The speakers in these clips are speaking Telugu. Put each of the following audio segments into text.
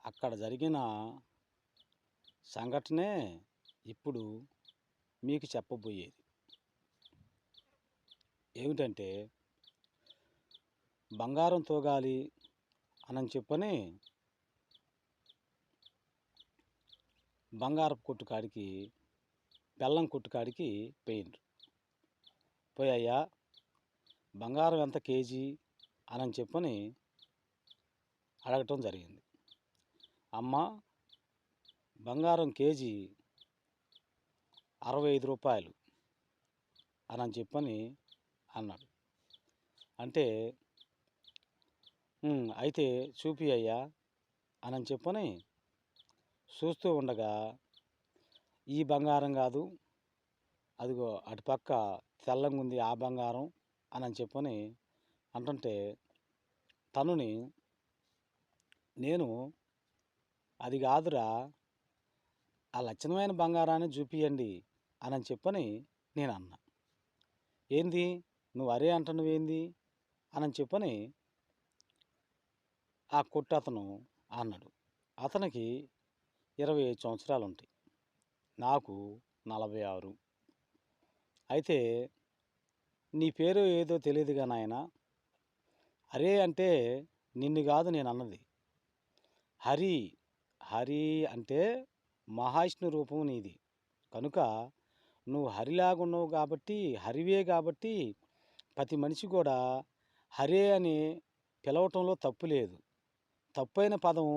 అక్కడ జరిగిన సంఘటనే ఇప్పుడు మీకు చెప్పబోయేది. ఏమిటంటే, బంగారం తోగాలి అని చెప్పని బంగారపు కొట్టు కాడికి, బెల్లం కొట్టు కాడికి పోయిండ్రు. పోయి అయ్యా బంగారం ఎంత కేజీ అని చెప్పని అడగటం జరిగింది. అమ్మ, బంగారం కేజీ 65 రూపాయలు అని చెప్పని అన్నాడు. అంటే అయితే చూపి అయ్యా అని చెప్పని చూస్తూ ఉండగా, ఈ బంగారం కాదు, అదిగో అటుపక్క తెల్లంగా ఉంది ఆ బంగారం అని చెప్పని అంటుంటే, తనుని నేను అది కాదురా, ఆ లక్షణమైన బంగారాన్ని చూపియండి అని చెప్పని నేను అన్నా. ఏంది నువ్వు అరే అంటున్నావేంది అని చెప్పని ఆ కొట్టు అతను అన్నాడు. అతనికి 25 సంవత్సరాలు ఉంటాయి, నాకు 46. అయితే నీ పేరు ఏదో తెలియదుగా నాయన, హరే అంటే నిన్ను కాదు నేను అన్నది, హరి. హరి అంటే మహావిష్ణు రూపం నీది కనుక నువ్వు హరిలాగున్నావు కాబట్టి, హరివే కాబట్టి ప్రతి మనిషి కూడా హరే అని పిలవటంలో తప్పు లేదు. తప్పైన పదం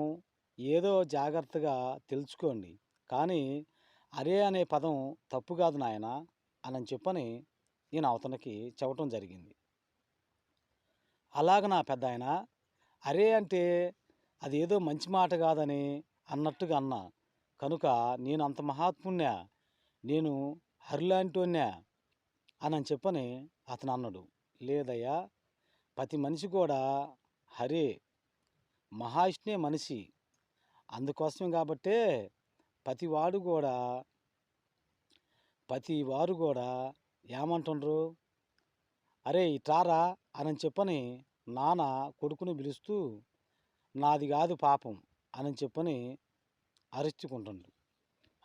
ఏదో జాగ్రత్తగా తెలుసుకోండి, కానీ అరే అనే పదం తప్పు కాదు నాయన అని చెప్పని నేను అవతనకి చెప్పటం జరిగింది. అలాగ నా పెద్ద ఆయన అరే అంటే అదేదో మంచి మాట కాదని అన్నట్టుగా అన్నా. కనుక నేను అంత మహాత్ముణ్ణా, నేను హరిలాంటోన్నే అని చెప్పని అతను అన్నాడు. లేదయ్యా, ప్రతి మనిషి కూడా హరే, మహావిష్ణువే మనిషి. అందుకోసం కాబట్టే ప్రతి వారు కూడా ఏమంటుండ్రు, అరే ఇట్రారా అని చెప్పని నాన్న కొడుకుని పిలుస్తూ నాది కాదు పాపం అని చెప్పని అరుచుకుంటుండు.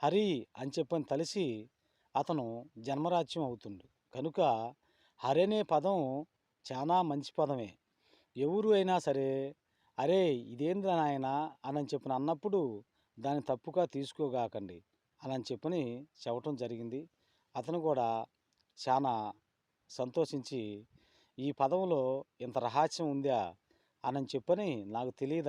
హరి అని చెప్పని తలిసి అతను జన్మరాజ్యం అవుతుండు. కనుక హరి అనే పదం చాలా మంచి పదమే. ఎవరు అయినా సరే అరే ఇదేంద్ర నాయన అని చెప్పని అన్నప్పుడు దాన్ని తప్పుగా తీసుకోగాకండి అని చెప్పని చెప్పటం జరిగింది. అతను కూడా చాలా సంతోషించి, ఈ పదంలో ఇంత రహస్యం ఉందా అని చెప్పని నాకు తెలియదు